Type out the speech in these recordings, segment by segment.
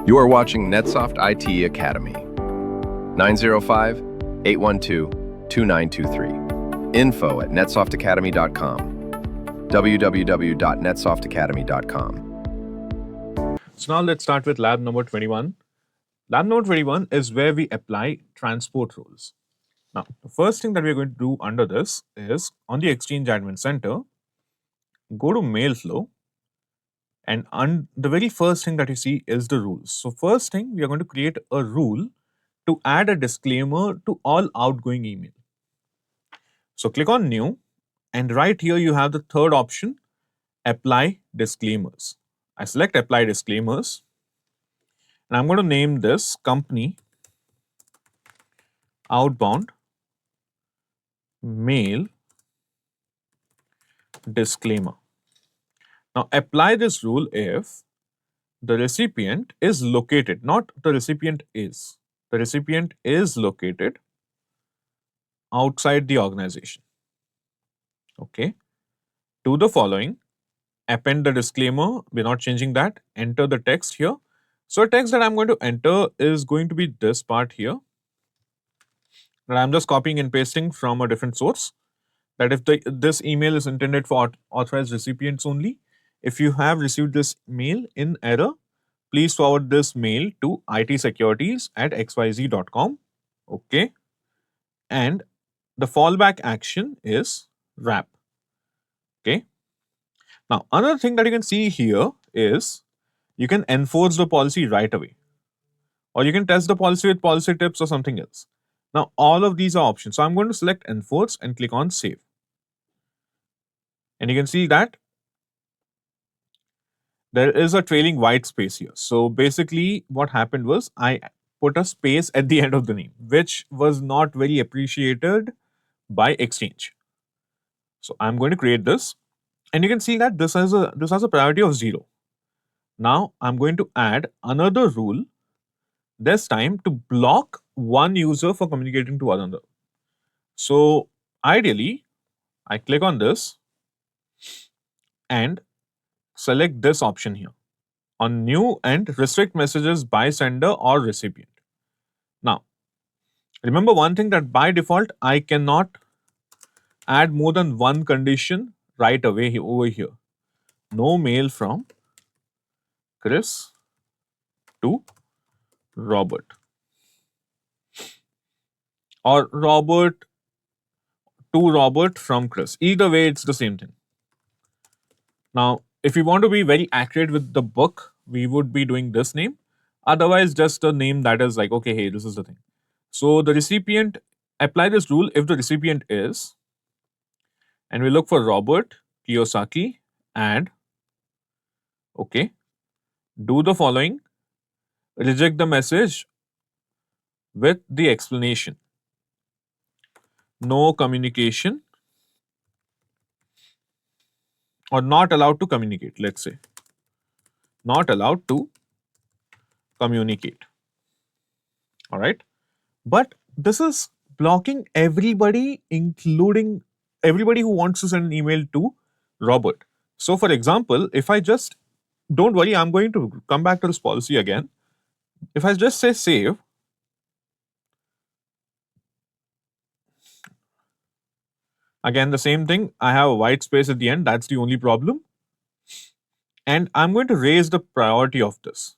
You are watching NetSoft IT Academy. 905-812-2923. info@netsoftacademy.com. www.netsoftacademy.com. So now let's start with lab number 21. Lab number 21 is where we apply transport rules. Now, the first thing that we're going to do under this is on the Exchange Admin Center, go to Mail Flow, and the very first thing that you see is the rules. So first thing, we are going to create a rule to add a disclaimer to all outgoing email. So click on New, and right here you have the third option, Apply Disclaimers. I select Apply Disclaimers, and I'm going to name this Company Outbound Mail Disclaimer. Now apply this rule if the recipient is located, not the recipient is. The recipient is located outside the organization. Okay. Do the following. Append the disclaimer. We're not changing that. Enter the text here. So the text that I'm going to enter is going to be this part here. And I'm just copying and pasting from a different source. That if this email is intended for authorized recipients only, if you have received this mail in error, please forward this mail to itsecurities@xyz.com. Okay. And the fallback action is wrap. Okay. Now, another thing that you can see here is you can enforce the policy right away, or you can test the policy with policy tips or something else. Now, all of these are options. So I'm going to select enforce and click on save. And you can see that there is a trailing white space here. So basically what happened was I put a space at the end of the name, which was not very appreciated by Exchange. So I'm going to create this, and you can see that this has a priority of 0. Now I'm going to add another rule, this time to block one user for communicating to another. So ideally, I click on this and select this option here on new and restrict messages by sender or recipient. Now, remember one thing, that by default, I cannot add more than one condition right away over here. No mail from Chris to Robert, or Robert to Robert from Chris. Either way, it's the same thing. Now, if we want to be very accurate with the book, we would be doing this name. Otherwise, just a name that is like, okay, hey, this is the thing. So the recipient, apply this rule if the recipient is, and we look for Robert Kiyosaki, and okay, do the following, reject the message with the explanation. No communication, or not allowed to communicate, let's say. Not allowed to communicate. All right. But this is blocking everybody, including everybody who wants to send an email to Robert. So for example, if I just, don't worry, I'm going to come back to this policy again. If I just say save, again the same thing, I have a white space at the end, that's the only problem. And I'm going to raise the priority of this.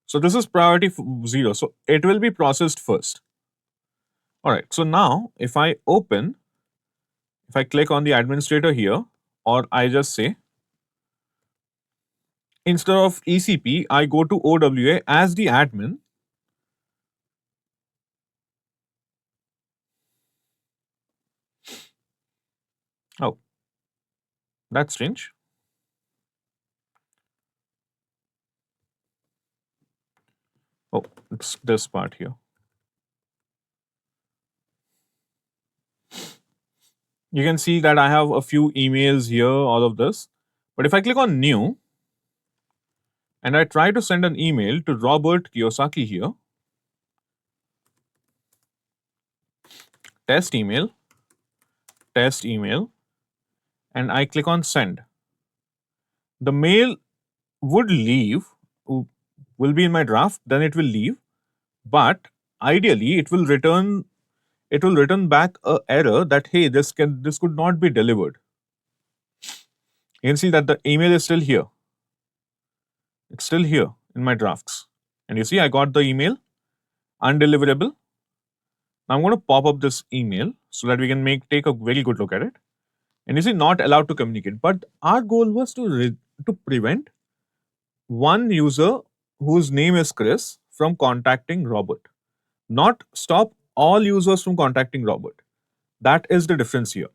So this is priority 0, so it will be processed first. All right, so now if I open, if I click on the administrator here, or I just say, instead of ECP, I go to OWA as the admin. Oh, that's strange. Oh, it's this part here. You can see that I have a few emails here, all of this. But if I click on new, and I try to send an email to Robert Kiyosaki here, test email, and I click on send, the mail would leave will be in my draft, then it will leave. But ideally, it will return back a error that, hey, this could not be delivered. You can see that the email is still here. It's still here in my drafts. And you see, I got the email, undeliverable. Now I'm going to pop up this email so that we can take a very good look at it. And you see, not allowed to communicate. But our goal was to prevent one user whose name is Chris from contacting Robert, not stop all users from contacting Robert. That is the difference here.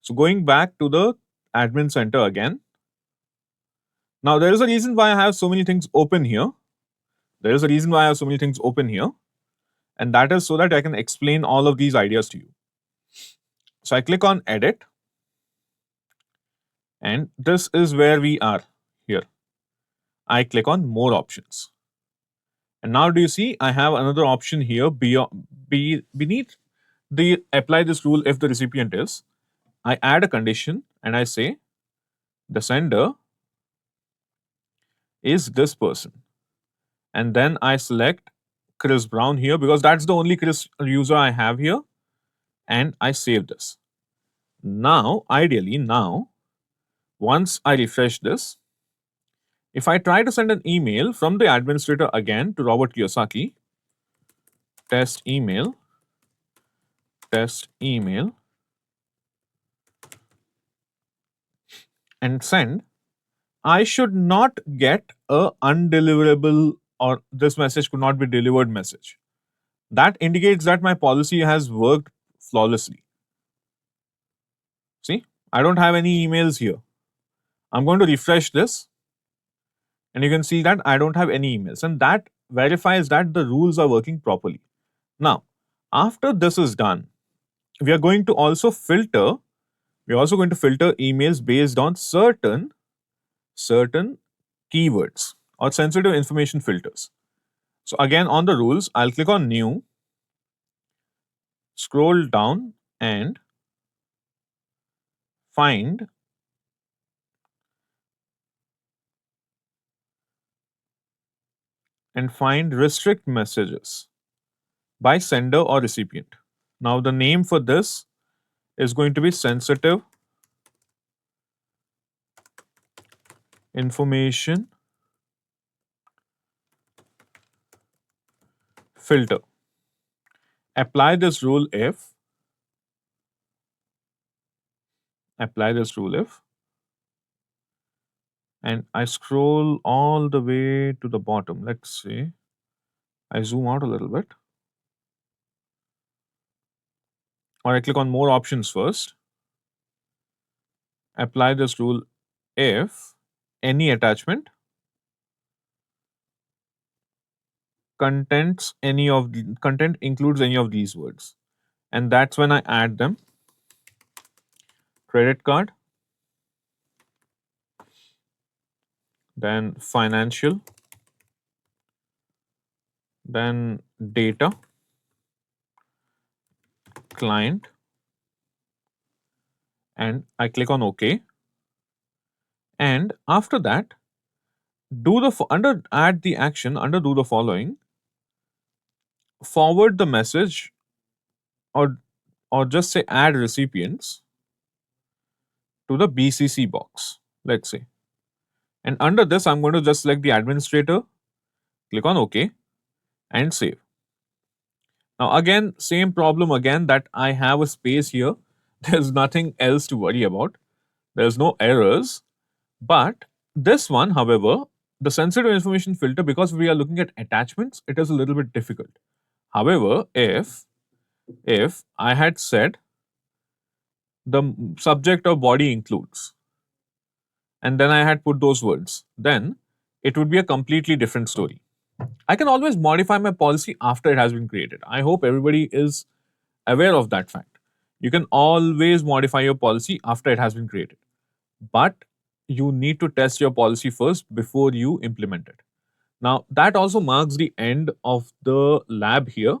So going back to the admin center again. Now there is a reason why I have so many things open here. And that is so that I can explain all of these ideas to you. So I click on edit. And this is where we are here. I click on more options. And now do you see I have another option here beneath the apply this rule if the recipient is. I add a condition and I say the sender is this person. And then I select Chris Brown here because that's the only Chris user I have here. And I save this. Now, ideally, once I refresh this, if I try to send an email from the administrator again to Robert Kiyosaki, test email, and send, I should not get a undeliverable or this message could not be delivered message. That indicates that my policy has worked flawlessly. See, I don't have any emails here. I'm going to refresh this and you can see that I don't have any emails, and that verifies that the rules are working properly. Now, after this is done, we are going to also filter emails based on certain keywords or sensitive information filters. So again, on the rules, I'll click on new, scroll down and find restrict messages by sender or recipient. Now the name for this is going to be sensitive information filter. Apply this rule if and I scroll all the way to the bottom. Let's say I zoom out a little bit, or I click on more options first. Apply this rule if any attachment content includes any of these words, and that's when I add them. Credit card, then financial, then data, client, and I click on OK. And after that, add the action under do the following. Forward the message or just say add recipients to the BCC box, let's say. And under this, I'm going to just select the administrator, click on OK and save. Now again, same problem again that I have a space here. There's nothing else to worry about. There's no errors. But this one, however, the sensitive information filter, because we are looking at attachments, it is a little bit difficult. However, if I had said the subject or body includes, and then I had put those words, then it would be a completely different story. I can always modify my policy after it has been created. I hope everybody is aware of that fact. You can always modify your policy after it has been created. But you need to test your policy first before you implement it. Now, that also marks the end of the lab here.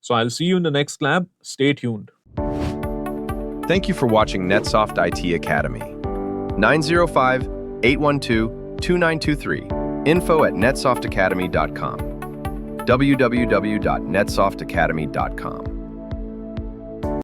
So I'll see you in the next lab. Stay tuned. Thank you for watching NetSoft IT Academy. 905-812-2923. info@netsoftacademy.com. www.netsoftacademy.com.